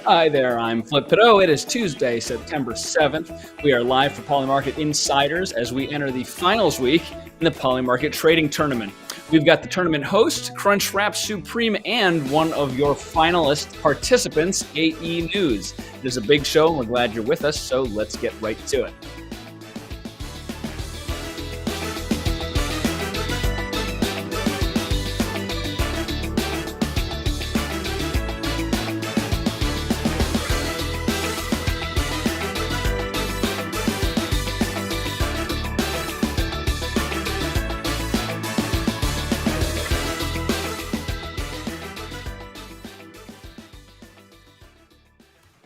Hi there, I'm Flip Pitot. It is Tuesday, September 7th. We are live for Polymarket Insiders as we enter the finals week in the Polymarket Trading Tournament. We've got the tournament host, Crunchwrap Supreme, and one of your finalist participants, AE News. It is a big show, and we're glad you're with us, so let's get right to it.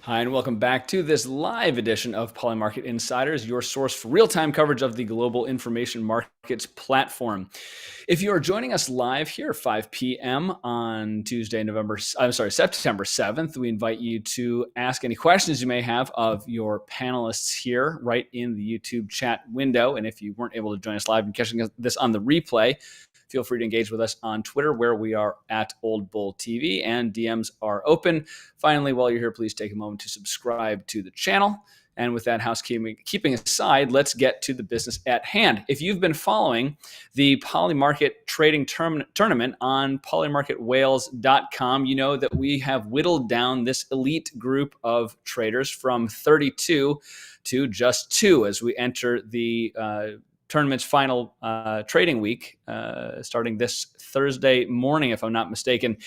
Hi, and welcome back to this live edition of Polymarket Insiders, your source for real-time coverage of the global information markets platform. If you are joining us live here at 5 p.m. on Tuesday, September 7th, we invite you to ask any questions you may have of your panelists here right in the YouTube chat window. And if you weren't able to join us live and catching this on the replay, feel free to engage with us on Twitter, where we are at Old Bull TV, and DMs are open. Finally, while you're here, please take a moment to subscribe to the channel. And with that housekeeping aside, let's get to the business at hand. If you've been following the Polymarket Trading Tournament on polymarketwales.com, you know that we have whittled down this elite group of traders from 32 to just 2 as we enter the tournament's final trading week, starting this Thursday morning, if I'm not mistaken.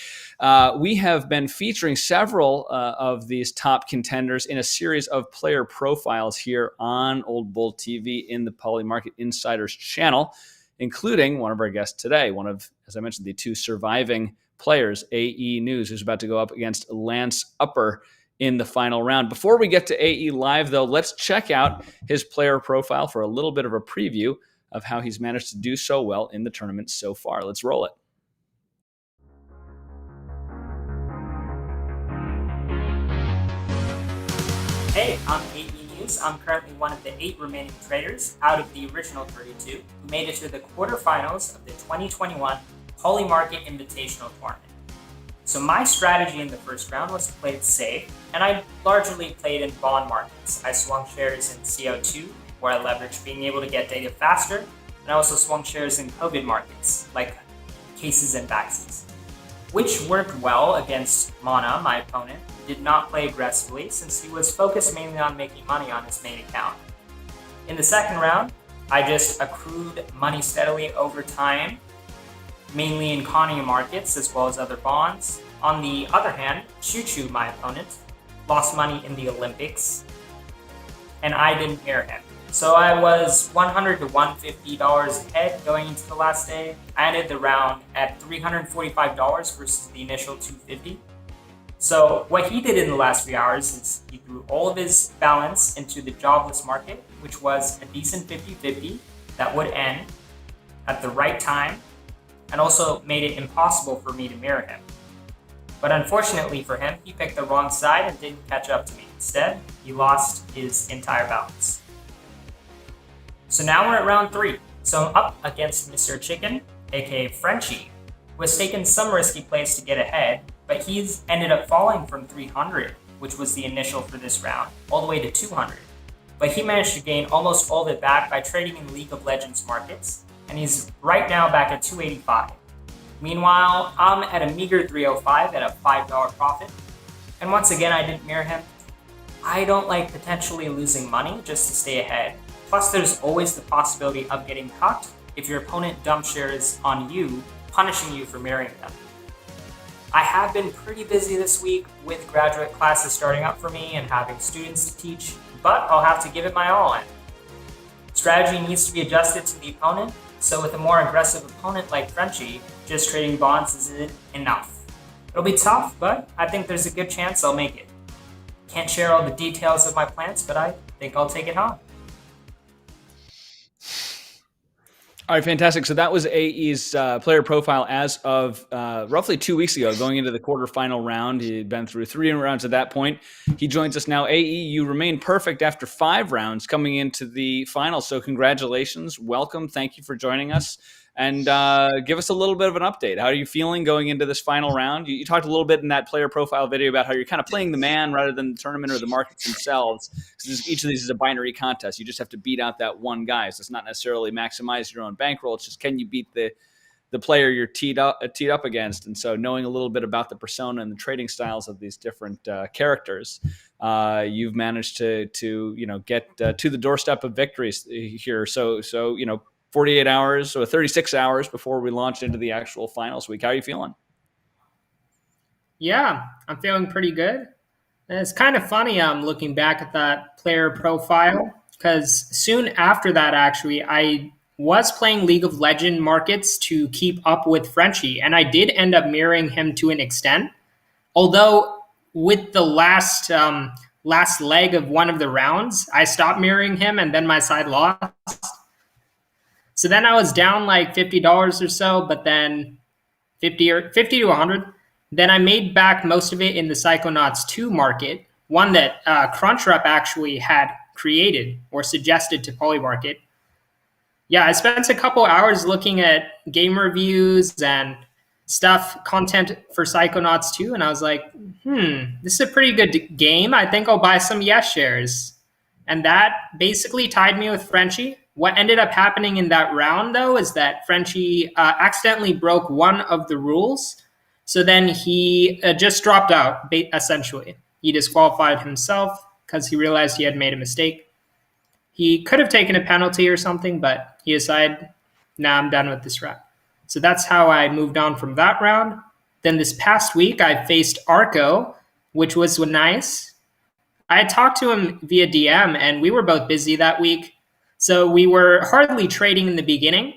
We have been featuring several of these top contenders in a series of player profiles here on Old Bull TV in the Polymarket Insiders channel, including one of our guests today, one of, as I mentioned, the 2 surviving players, AE News, who's about to go up against Lance Upper in the final round. Before we get to AE Live, though, let's check out his player profile for a little bit of a preview of how he's managed to do so well in the tournament so far. Let's roll it. Hey, I'm AE News. I'm currently one of the 8 remaining traders out of the original 32 who made it to the quarterfinals of the 2021 Polymarket Invitational Tournament. So my strategy in the first round was to play it safe, and I largely played in bond markets. I swung shares in CO2, where I leveraged being able to get data faster, and I also swung shares in COVID markets, like cases and vaccines, which worked well against Mana, my opponent, who did not play aggressively since he was focused mainly on making money on his main account. In the second round, I just accrued money steadily over time, mainly in Connie markets as well as other bonds. On the other hand, Choo-Choo, my opponent, lost money in the Olympics, and I didn't mirror him. So I was $100 to $150 ahead going into the last day. I ended the round at $345 versus the initial $250. So what he did in the last 3 hours is he threw all of his balance into the jobless market, which was a decent 50-50 that would end at the right time, and also made it impossible for me to mirror him. But unfortunately for him, he picked the wrong side and didn't catch up to me. Instead, he lost his entire balance. So now we're at round 3. So I'm up against Mr. Chicken, aka Frenchie, who has taken some risky plays to get ahead, but he's ended up falling from 300, which was the initial for this round, all the way to 200. But he managed to gain almost all of it back by trading in League of Legends markets, and he's right now back at 285. Meanwhile, I'm at a meager 305 at a $5 profit. And once again, I didn't mirror him. I don't like potentially losing money just to stay ahead. Plus, there's always the possibility of getting cut if your opponent dumps shares on you, punishing you for mirroring them. I have been pretty busy this week with graduate classes starting up for me and having students to teach, but I'll have to give it my all in. Strategy needs to be adjusted to the opponent. So with a more aggressive opponent like Frenchie, just trading bonds isn't enough. It'll be tough, but I think there's a good chance I'll make it. Can't share all the details of my plans, but I think I'll take it home. All right, fantastic. So that was AE's player profile as of roughly 2 weeks ago, going into the quarterfinal round. He had been through 3 rounds at that point. He joins us now. AE, you remain perfect after 5 rounds coming into the final. So congratulations. Welcome. Thank you for joining us. and give us a little bit of an update. How are you feeling going into this final round? You talked a little bit in that player profile video about how you're kind of playing the man rather than the tournament or the markets themselves. Because each of these is a binary contest. You just have to beat out that one guy. So it's not necessarily maximize your own bankroll. It's just, can you beat the player you're teed up against. And so knowing a little bit about the persona and the trading styles of these different characters, you've managed to get to the doorstep of victories here. So 48 hours or 36 hours before we launched into the actual finals week. How are you feeling? Yeah, I'm feeling pretty good. And it's kind of funny. I'm looking back at that player profile because soon after that, actually, I was playing League of Legends markets to keep up with Frenchie, and I did end up mirroring him to an extent. Although with the last leg of one of the rounds, I stopped mirroring him, and then my side lost. So then I was down like $50 or so, but then 50 to 100. Then I made back most of it in the Psychonauts 2 market, one that Crunchwrap actually had created or suggested to Polymarket. Yeah, I spent a couple hours looking at game reviews and stuff, content for Psychonauts 2, and I was like, this is a pretty good game. I think I'll buy some Yes shares. And that basically tied me with Frenchie. What ended up happening in that round, though, is that Frenchie accidentally broke one of the rules. So then he just dropped out, essentially. He disqualified himself because he realized he had made a mistake. He could have taken a penalty or something, but he decided, nah, I'm done with this round. So that's how I moved on from that round. Then this past week, I faced Arco, which was nice. I had talked to him via DM, and we were both busy that week. So we were hardly trading in the beginning.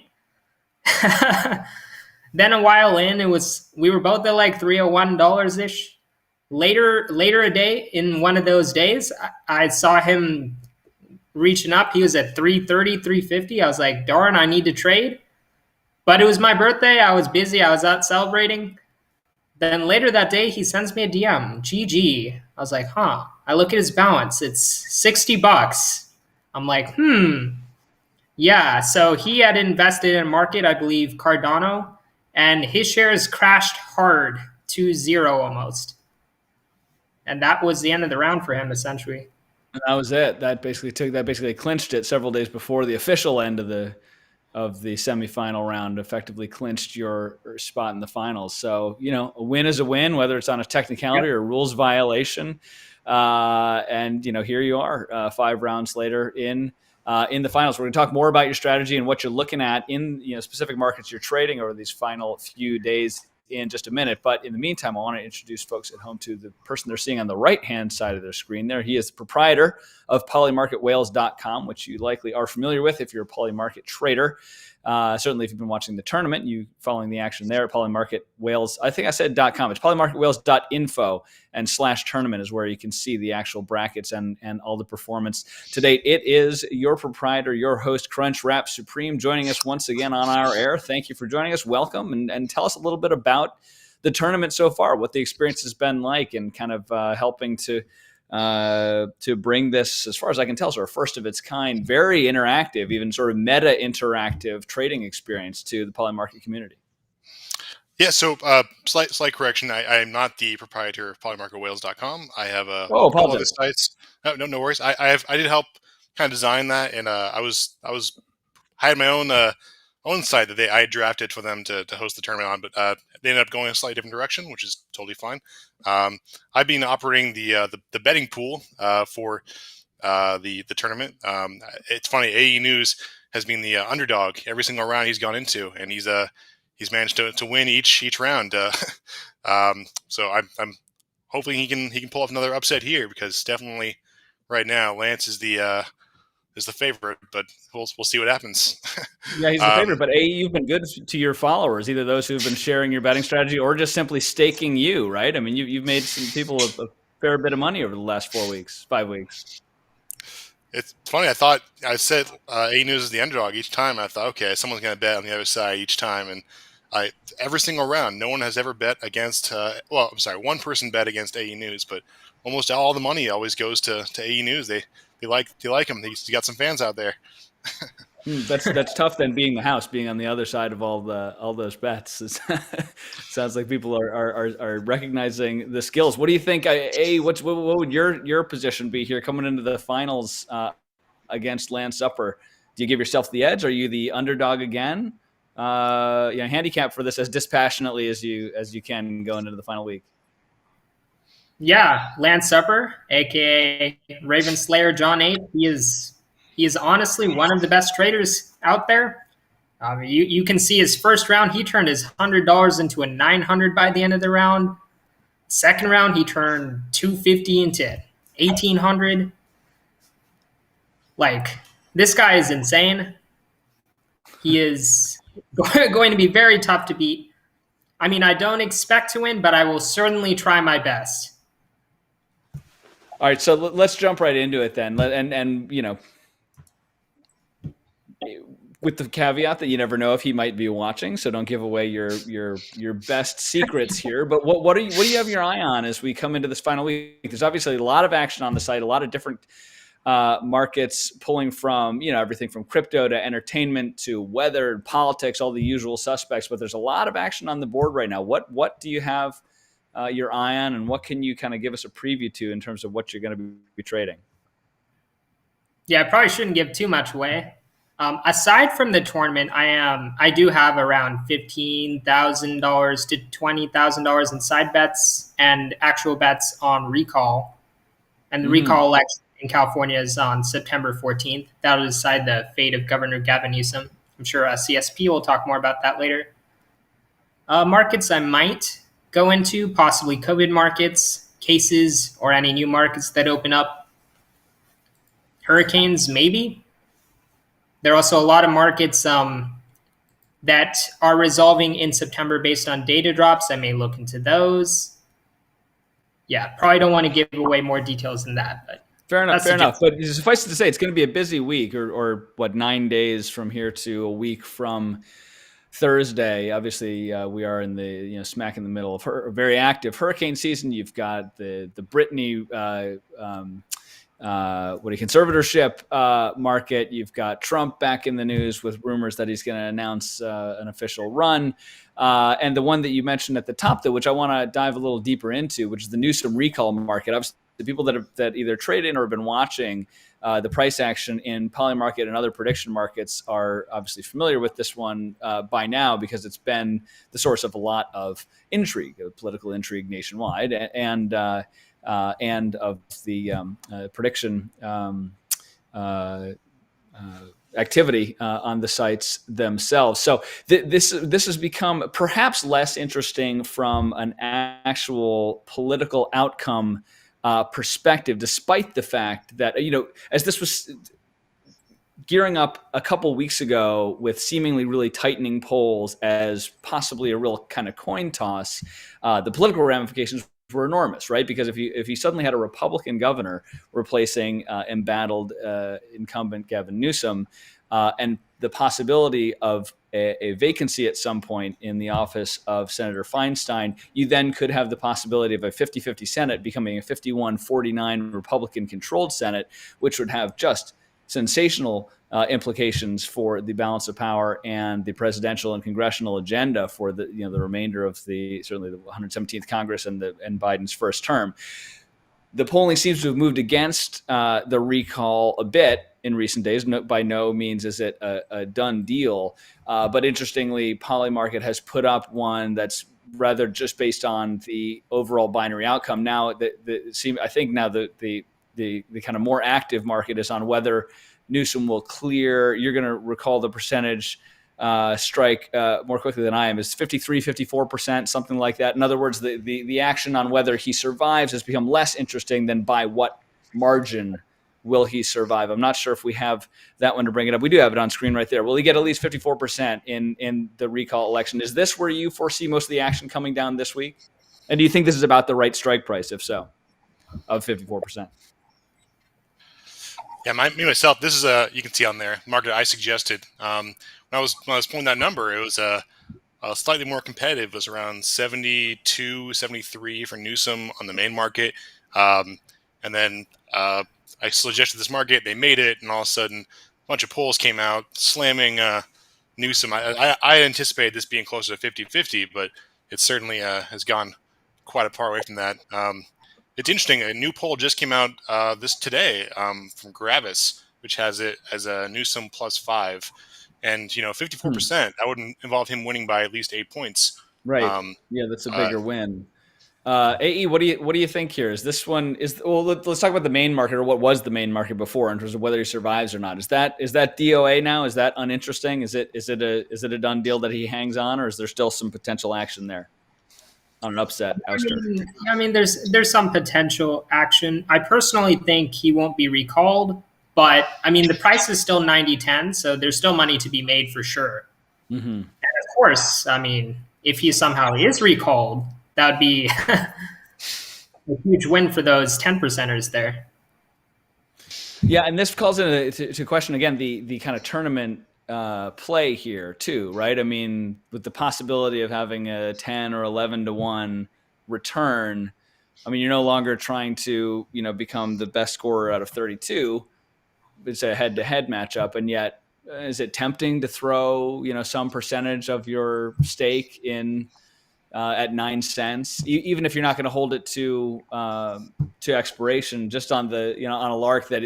Then a while in, we were both at like $301 ish. Later a day, in one of those days, I saw him reaching up. He was at 330, 350. I was like, darn, I need to trade. But it was my birthday. I was busy. I was out celebrating. Then later that day, he sends me a DM. GG. I was like, huh. I look at his balance. It's $60. I'm like, yeah. So he had invested in a market, I believe, Cardano, and his shares crashed hard to zero almost. And that was the end of the round for him, essentially. And that was it. That basically clinched it several days before the official end of the semifinal round. Effectively clinched your spot in the finals. So a win is a win, whether it's on a technicality or a rules violation. And here you are, 5 rounds later in the finals. We're going to talk more about your strategy and what you're looking at in specific markets you're trading over these final few days in just a minute. But in the meantime, I want to introduce folks at home to the person they're seeing on the right-hand side of their screen there. He is the proprietor of polymarketwhales.com, which you likely are familiar with if you're a Polymarket trader. Certainly, if you've been watching the tournament, you following the action there at Polymarket Whales. I think I said .com. It's polymarketwhales.info and /tournament is where you can see the actual brackets and all the performance to date. It is your proprietor, your host, Crunchwrap Supreme, joining us once again on our air. Thank you for joining us. Welcome, and tell us a little bit about the tournament so far, what the experience has been like, and kind of helping to bring this, as far as I can tell, sort of first of its kind, very interactive, even sort of meta interactive trading experience to the Polymarket community. Yeah, so slight correction. I am not the proprietor of polymarketwhales.com. I have a couple other sites. No worries. I did help kind of design that, and I had my own site that I drafted for them to host the tournament on, but they ended up going a slightly different direction, which is totally fine. I've been operating the betting pool for the tournament. It's funny. AE News has been the underdog every single round he's gone into, and he's managed to win each round. So I'm hoping he can pull off another upset here, because definitely right now Lance is the favorite, but we'll see what happens. Yeah, he's the favorite, but you've been good to your followers, either those who've been sharing your betting strategy or just simply staking you, right? I mean, you've made some people a fair bit of money over the last 5 weeks. It's funny. I said A News is the underdog each time. I thought, okay, someone's going to bet on the other side each time, and every single round, no one has ever bet against. One person bet against AE News, but almost all the money always goes to AE News. They like him. He's got some fans out there. That's tough. Then being the house, being on the other side of all those bets, sounds like people are recognizing the skills. What do you think? What would your position be here coming into the finals against Lance Upper? Do you give yourself the edge? Are you the underdog again? Handicap for this as dispassionately as you can going into the final week. Yeah, Lance Supper, aka Raven Slayer John 8. He is honestly one of the best traders out there. You can see his first round, he turned his $100 into a 900 by the end of the round. Second round, he turned 250 into 1800. Like, this guy is insane. He is going to be very tough to beat. I mean, I don't expect to win, but I will certainly try my best. All right, so let's jump right into it then, and with the caveat that you never know if he might be watching, so don't give away your best secrets here. But what do you have your eye on as we come into this final week? There's obviously a lot of action on the site, a lot of different markets pulling from everything from crypto to entertainment to weather, politics, all the usual suspects. But there's a lot of action on the board right now. What do you have your eye on, and what can you kind of give us a preview to in terms of what you're going to be trading? Yeah, I probably shouldn't give too much away. Aside from the tournament, I do have around $15,000 to $20,000 in side bets and actual bets on recall. And the recall election in California is on September 14th. That will decide the fate of Governor Gavin Newsom. I'm sure CSP will talk more about that later. Markets I might go into, possibly COVID markets, cases, or any new markets that open up. Hurricanes, maybe. There are also a lot of markets that are resolving in September based on data drops. I may look into those. Yeah, probably don't want to give away more details than that. But fair enough. But suffice it to say, it's going to be a busy week, or 9 days from here to a week from Thursday. Obviously, we are in the smack in the middle of a very active hurricane season. You've got the Brittany conservatorship market. You've got Trump back in the news with rumors that he's going to announce an official run. And the one that you mentioned at the top, though, which I want to dive a little deeper into, which is the Newsom recall market. Obviously, the people that either trade in or have been watching the price action in Polymarket and other prediction markets are obviously familiar with this one by now, because it's been the source of a lot of intrigue, political intrigue nationwide, and of the prediction activity on the sites themselves. So this has become perhaps less interesting from an actual political outcome perspective, despite the fact that, as this was gearing up a couple weeks ago with seemingly really tightening polls as possibly a real kind of coin toss, the political ramifications were enormous, right? Because if you suddenly had a Republican governor replacing embattled incumbent Gavin Newsom, and the possibility of a vacancy at some point in the office of Senator Feinstein, you then could have the possibility of a 50-50 Senate becoming a 51-49 Republican-controlled Senate, which would have just sensational implications for the balance of power and the presidential and congressional agenda for the remainder of certainly the 117th Congress and Biden's first term. The polling seems to have moved against the recall a bit in recent days. By no means is it a done deal, but interestingly, Polymarket has put up one that's rather just based on the overall binary outcome. Now, I think now the kind of more active market is on whether Newsom will clear. You're going to recall the percentage strike more quickly than I am. It's 53-54%, something like that. In other words, the action on whether he survives has become less interesting than by what margin will he survive. I'm not sure if we have that one to bring it up. We do have it on screen right there. Will he get at least 54% in the recall election? Is this where you foresee most of the action coming down this week? And do you think this is about the right strike price, if so, of 54%? Yeah, myself, this is you can see on there market I suggested. When I was pulling that number, it was slightly more competitive. It was around 72, 73 for Newsom on the main market, and then I suggested this market. They made it, and all of a sudden bunch of polls came out slamming Newsom. I anticipated this being closer to 50-50, but it certainly has gone quite a far away from that. It's interesting. A new poll just came out this today from Gravis, which has it as a Newsom +5, and 54%. That would involve him winning by at least 8 points. Right. Yeah, that's a bigger win. AE, what do you think here? Is this one let's talk about the main market, or what was the main market before, in terms of whether he survives or not. Is that DOA now? Is that uninteresting? Is it a done deal that he hangs on, or is there still some potential action there on an upset ouster? I mean, there's some potential action. I personally think he won't be recalled, but I mean, the price is still 90-10, so there's still money to be made for sure. Mm-hmm. And of course, I mean, if he somehow is recalled, that would be a huge win for those 10%ers there. Yeah, and this calls into question again the kind of tournament play here too, right? I mean, with the possibility of having a 10 or 11 to 1 return, I mean, you're no longer trying to become the best scorer out of 32. It's a head-to-head matchup, and yet is it tempting to throw some percentage of your stake in at 9 cents, even if you're not going to hold it to expiration, just on the on a lark that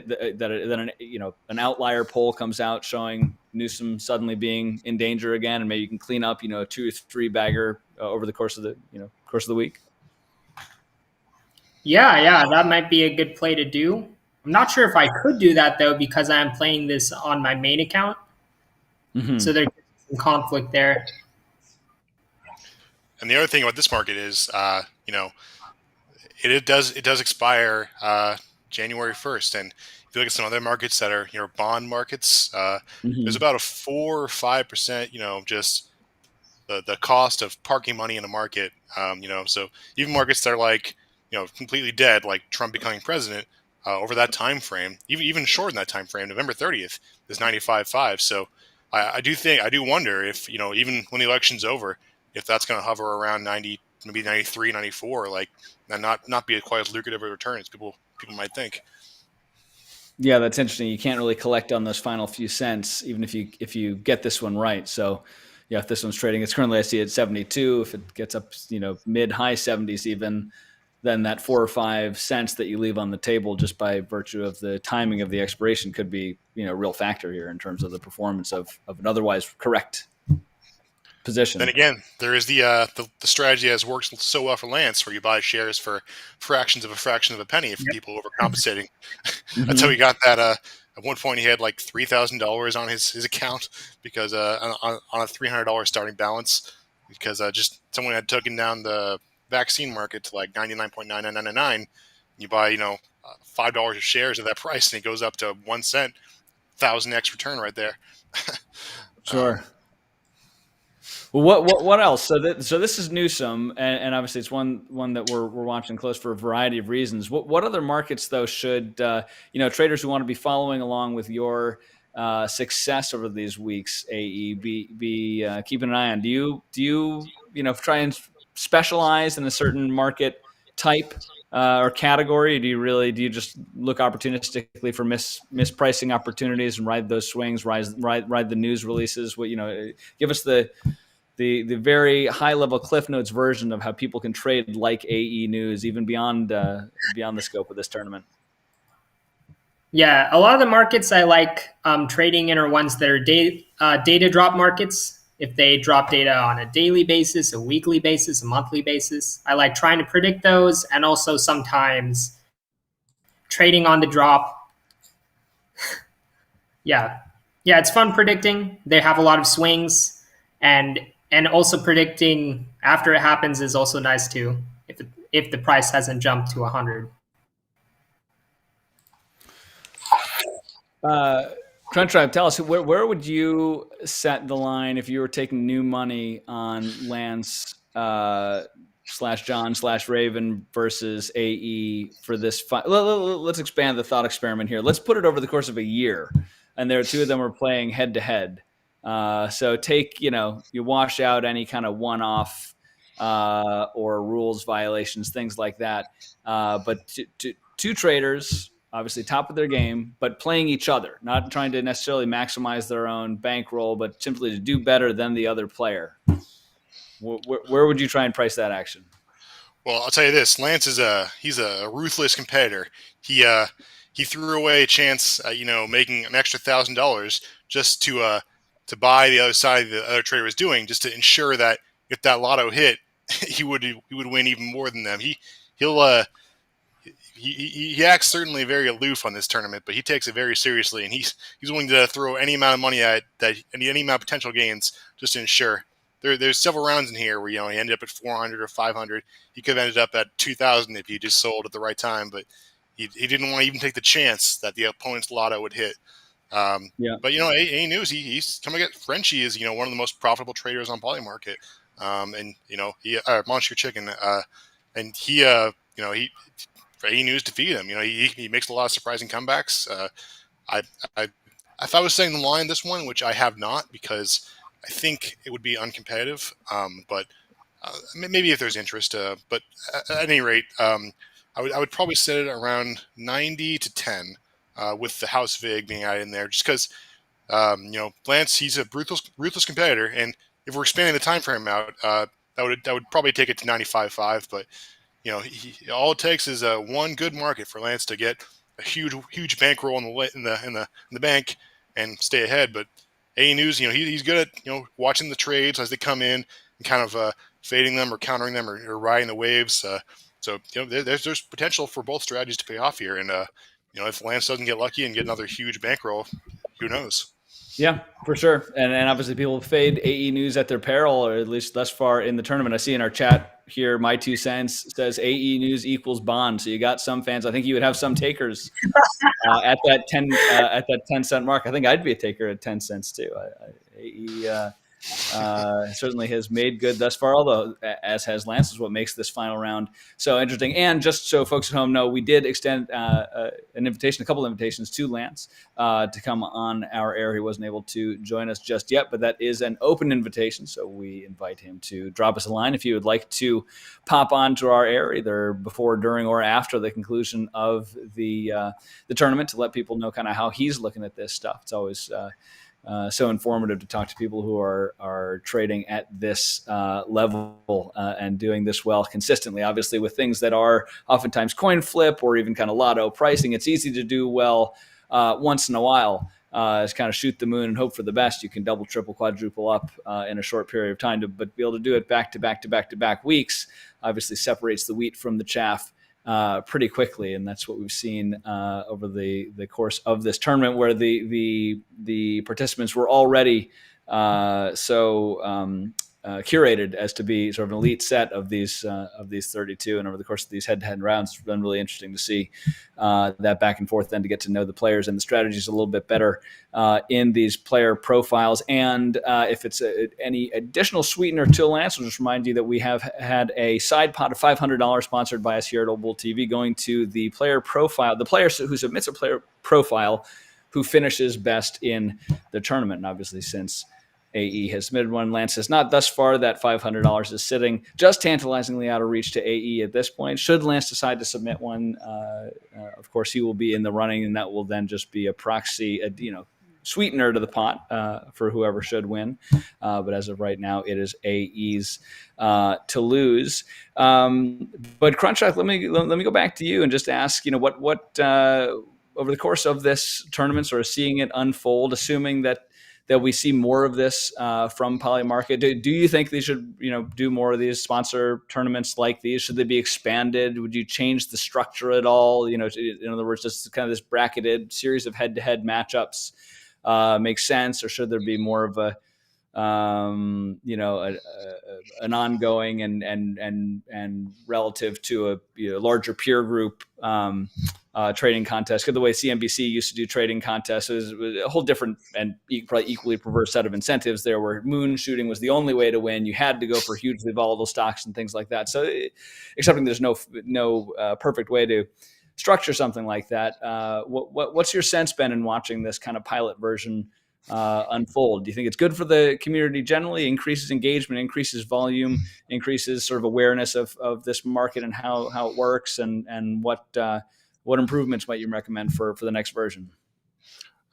an outlier poll comes out showing Newsom suddenly being in danger again, and maybe you can clean up a 2 or 3 bagger over the course of the week. Yeah, that might be a good play to do. I'm not sure if I could do that though, because I'm playing this on my main account. Mm-hmm. So there's some conflict there. And the other thing about this market is, it does expire January 1st. And if you look at some other markets that are bond markets, there's about a 4 or 5%, just the cost of parking money in a market. So even markets that are like completely dead, like Trump becoming president, over that time frame, even short in that time frame, November 30th is 95.5. So I do wonder if even when the election's over, if that's going to hover around 90, maybe 93, 94, like, and not be quite as lucrative a return as people might think. Yeah, that's interesting. You can't really collect on those final few cents, even if you get this one right. So, yeah, if this one's trading, it's currently I see it 72. If it gets up, mid high 70s, even, then that 4 or 5 cents that you leave on the table just by virtue of the timing of the expiration could be a real factor here in terms of the performance of an otherwise correct position. Then again, there is the strategy that has worked so well for Lance, where you buy shares for fractions of a penny if people overcompensating. That's how he got that. At one point, he had like $3,000 on his account because on a $300 starting balance, because just someone had taken down the vaccine market to like 99.9999. You buy $5 of shares at that price, and it goes up to 1 cent, 1,000x return right there. Sure. Well, what else? So this is Newsom, and obviously it's one that we're watching close for a variety of reasons. What other markets though should traders who want to be following along with your success over these weeks, AE, be keeping an eye on? Do you try and specialize in a certain market type or category? Do you just look opportunistically for mispricing opportunities and ride those swings, ride the news releases? Give us the very high level Cliff Notes version of how people can trade like AE News, even beyond the scope of this tournament. Yeah, a lot of the markets I like trading in are ones that are data drop markets. If they drop data on a daily basis, a weekly basis, a monthly basis, I like trying to predict those, and also sometimes trading on the drop. Yeah, it's fun predicting. They have a lot of swings, and also predicting after it happens is also nice too, if the price hasn't jumped to 100. Crunch Tribe, tell us, where would you set the line if you were taking new money on Lance /John/Raven versus AE for this? Let's expand the thought experiment here. Let's put it over the course of a year, and there are two of them are playing head to head. So take, you wash out any kind of one-off or rules violations, things like that. But two traders obviously top of their game, but playing each other, not trying to necessarily maximize their own bankroll, but simply to do better than the other player. Where would you try and price that action? Well, I'll tell you this: Lance is he's a ruthless competitor. He threw away a chance, making an extra $1,000 just to buy the other side the other trader was doing, just to ensure that if that lotto hit, he would win even more than them. He'll he acts certainly very aloof on this tournament, but he takes it very seriously, and he's willing to throw any amount of money at that, any amount of potential gains, just to ensure. There's several rounds in here where he ended up at 400 or 500. He could have ended up at 2,000 if he just sold at the right time, but he didn't want to even take the chance that the opponent's lotto would hit. But A News, he's coming at Frenchie is one of the most profitable traders on Polymarket, and he Monster Chicken, and he A News defeated him. He makes a lot of surprising comebacks. If I was setting the line this one, which I have not, because I think it would be uncompetitive, but maybe if there's interest. But at any rate, I would probably set it around 90 to 10, with the House Vig being added in there, just because Lance, he's a ruthless competitor, and if we're expanding the time frame out, that would probably take it to 95.5. But all it takes is one good market for Lance to get a huge bankroll in the bank and stay ahead. But A News, he's good at watching the trades as they come in and kind of fading them or countering them or riding the waves. So there's potential for both strategies to pay off here. And if Lance doesn't get lucky and get another huge bankroll, who knows? Yeah, for sure. And obviously people fade AE News at their peril, or at least thus far in the tournament. I see in our chat here, my 2 cents says AE News equals Bond. So you got some fans. I think you would have some takers at that 10-cent mark. I think I'd be a taker at 10 cents too. AE certainly has made good thus far, although as has Lance, is what makes this final round so interesting. And just so folks at home know, we did extend a couple of invitations to Lance to come on our air. He wasn't able to join us just yet, but that is an open invitation, so we invite him to drop us a line if you would like to pop onto our air, either before, during, or after the conclusion of the tournament, to let people know kind of how he's looking at this stuff. It's always so informative to talk to people who are trading at this level and doing this well consistently. Obviously, with things that are oftentimes coin flip or even kind of lotto pricing, it's easy to do well once in a while. Is kind of shoot the moon and hope for the best. You can double, triple, quadruple up in a short period of time, but be able to do it back to back weeks obviously separates the wheat from the chaff pretty quickly, and that's what we've seen over the course of this tournament, where the participants were already curated as to be sort of an elite set of these 32, and over the course of these head-to-head rounds, it's been really interesting to see that back and forth, then to get to know the players and the strategies a little bit better in these player profiles. And if it's any additional sweetener to Lance, I'll just remind you that we have had a side pot of $500 sponsored by us here at Old Bull TV, going to the player profile, the player who submits a player profile who finishes best in the tournament. And obviously, since AE has submitted one, Lance has not thus far, that $500 is sitting just tantalizingly out of reach to AE at this point. Should Lance decide to submit one, of course, he will be in the running, and that will then just be a proxy, sweetener to the pot for whoever should win. But as of right now, it is AE's to lose. But Crunchwrap, let me go back to you and just ask, what over the course of this tournament, sort of seeing it unfold, assuming that we see more of this from Polymarket. Do you think they should, do more of these sponsor tournaments like these? Should they be expanded? Would you change the structure at all? In other words, just kind of this bracketed series of head-to-head matchups make sense, or should there be more of an ongoing and relative to a larger peer group trading contest? Because the way CNBC used to do trading contests was a whole different and probably equally perverse set of incentives there, where moon shooting was the only way to win. You had to go for hugely volatile stocks and things like that. So, accepting there's no perfect way to structure something like that, what's your sense been in watching this kind of pilot version unfold? Do you think it's good for the community generally, increases engagement, increases volume, increases sort of awareness of this market and how it works, and what what improvements might you recommend for the next version?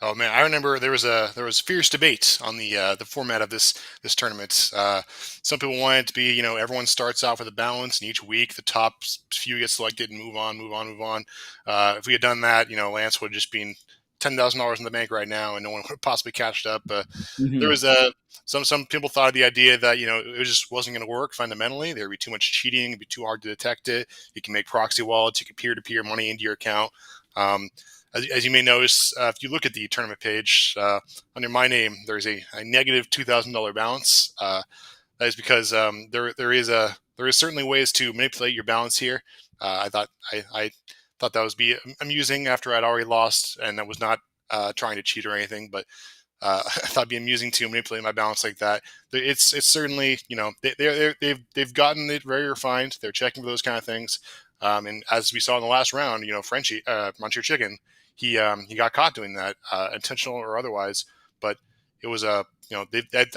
Oh man, I remember there was fierce debate on the format of this tournament. Some people want it to be, everyone starts off with a balance, and each week the top few get selected and move on, move on, move on. If we had done that, Lance would have just been $10,000 in the bank right now, and no one would have possibly catched up. There was some people thought of the idea that it just wasn't going to work fundamentally. There would be too much cheating, it'd be too hard to detect it. You can make proxy wallets, you can peer-to-peer money into your account. As you may notice, if you look at the tournament page, under my name, there's a negative $2,000 balance. That is because there is certainly ways to manipulate your balance here. I thought that was be amusing after I'd already lost, and I was not trying to cheat or anything, but I thought it'd be amusing to manipulate my balance like that. It's certainly they've gotten it very refined. They're checking for those kind of things. And as we saw in the last round, Frenchie, Monsieur Chicken, he got caught doing that, intentional or otherwise. But it was I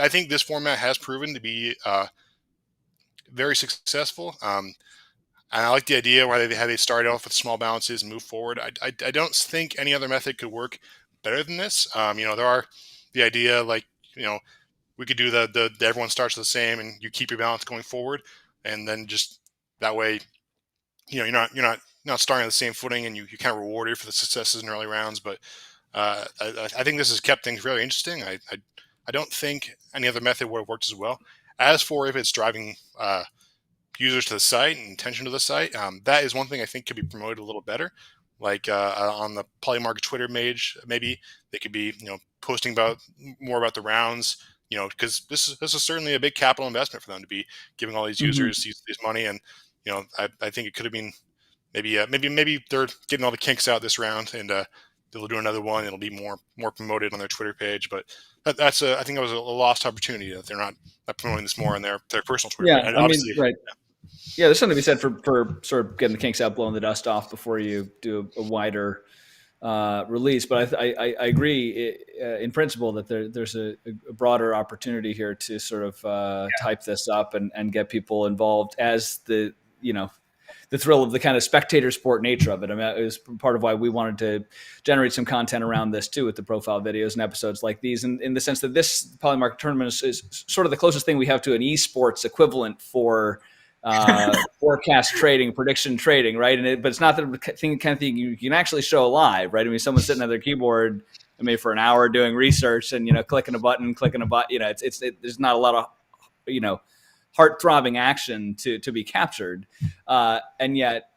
think this format has proven to be very successful. And I like the idea why they started off with small balances and move forward. I don't think any other method could work better than this. There are the idea we could do the everyone starts the same and you keep your balance going forward, and then just that way. You're not starting on the same footing, and you kind of rewarded for the successes in early rounds. But I think this has kept things really interesting. I don't think any other method would have worked as well. As for if it's driving users to the site and attention to the site, that is one thing I think could be promoted a little better. Like on the Polymarket Twitter page, maybe they could be posting more about the rounds. Because this is certainly a big capital investment for them to be giving all these users this money. And I think it could have been maybe they're getting all the kinks out this round, and they'll do another one. It'll be more promoted on their Twitter page, but I think it was a lost opportunity that they're not promoting this more on their personal Twitter. Yeah, page. Right. Yeah, there's something to be said for sort of getting the kinks out, blowing the dust off before you do a wider release. But I agree in principle that there's a broader opportunity here to sort of type this up and get people involved as the thrill of the kind of spectator sport nature of it. I mean, it was part of why we wanted to generate some content around this too, with the profile videos and episodes like these, and in the sense that this Polymarket tournament is sort of the closest thing we have to an esports equivalent for forecast trading, prediction trading, right? But it's not the kind of thing you can actually show live, right? I mean, someone's sitting at their keyboard, maybe for an hour doing research and clicking a button. There's not a lot of heart-throbbing action to be captured, and yet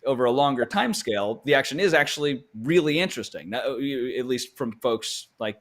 over a longer time scale, the action is actually really interesting. Now, at least from folks like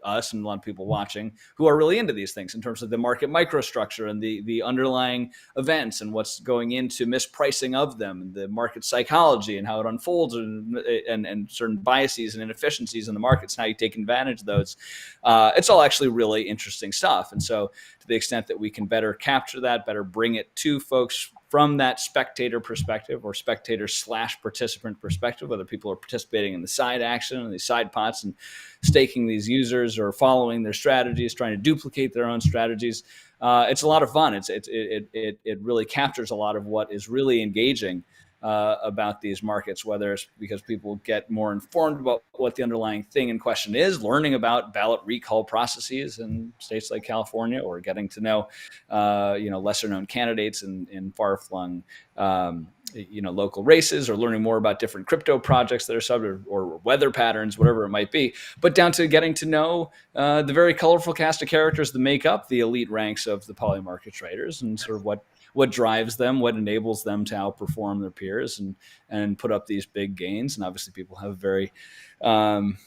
us and a lot of people watching who are really into these things in terms of the market microstructure and the underlying events and what's going into mispricing of them, and the market psychology and how it unfolds, and certain biases and inefficiencies in the markets and how you take advantage of those. It's all actually really interesting stuff. And so to the extent that we can better capture that, better bring it to folks from that spectator perspective or spectator/participant perspective, whether people are participating in the side action and these side pots and staking these users or following their strategies, trying to duplicate their own strategies. It's a lot of fun. It really captures a lot of what is really engaging about these markets, whether it's because people get more informed about what the underlying thing in question is, learning about ballot recall processes in states like California, or getting to know, lesser known candidates in far-flung, local races, or learning more about different crypto projects that are subject, or weather patterns, whatever it might be, but down to getting to know the very colorful cast of characters that make up the elite ranks of the Polymarket traders, and sort of what drives them, what enables them to outperform their peers and put up these big gains. And obviously people have very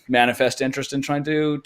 manifest interest in trying to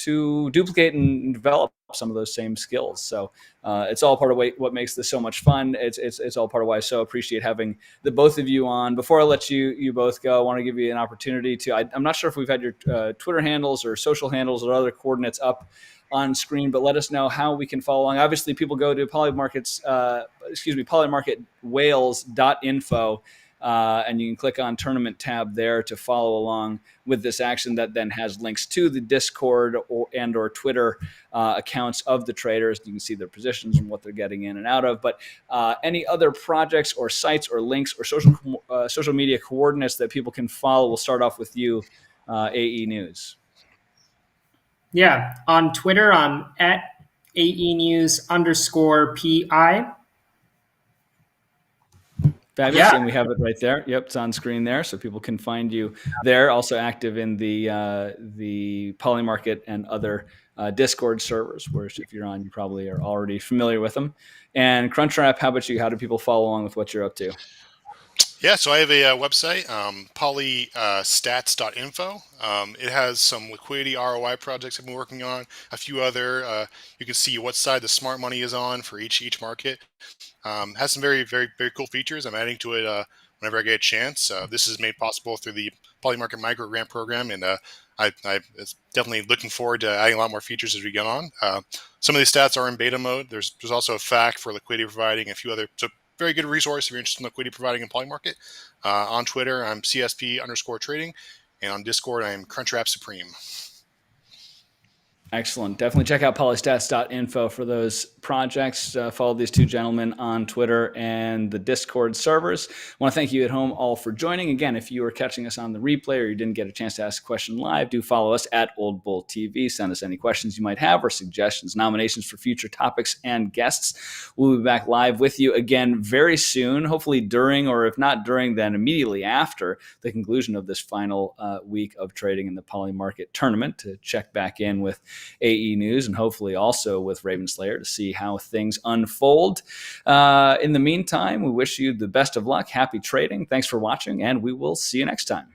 duplicate and develop some of those same skills. So it's all part of what makes this so much fun. It's all part of why I so appreciate having the both of you on. Before I let you both go, I want to give you an opportunity to, I'm not sure if we've had your Twitter handles or social handles or other coordinates up on screen, but let us know how we can follow along. Obviously, people go to polymarketwales.info and you can click on tournament tab there to follow along with this action that then has links to the Discord or Twitter accounts of the traders. You can see their positions and what they're getting in and out of. But any other projects or sites or links or social media coordinates that people can follow? We'll start off with you, AE News. Yeah, on Twitter, I'm at AEnews_PI. Fabulous. Yeah. And we have it right there. Yep, it's on screen there, so people can find you there. Also active in the Polymarket and other Discord servers, where if you're on, you probably are already familiar with them. And Crunchwrap, how about you? How do people follow along with what you're up to? Yeah, so I have a website, polystats.info. It has some liquidity ROI projects I've been working on, a few other. You can see what side the smart money is on for each market. Has some very, very, very cool features. I'm adding to it whenever I get a chance. This is made possible through the Polymarket Micro Grant Program, and I'm definitely looking forward to adding a lot more features as we go on. Some of these stats are in beta mode. There's also a FAQ for liquidity providing, a few other. So very good resource if you're interested in liquidity providing in Polymarket. On Twitter, I'm CSP_trading, and on Discord, I'm Crunchwrap Supreme. Excellent. Definitely check out polystats.info for those projects. Follow these two gentlemen on Twitter and the Discord servers. I want to thank you at home all for joining. Again, if you are catching us on the replay or you didn't get a chance to ask a question live, do follow us at Old Bull TV. Send us any questions you might have or suggestions, nominations for future topics and guests. We'll be back live with you again very soon, hopefully during, or if not during, then immediately after the conclusion of this final week of trading in the Polymarket tournament, to check back in with AE News and hopefully also with Raven Slayer to see how things unfold. In the meantime, we wish you the best of luck. Happy trading. Thanks for watching, and we will see you next time.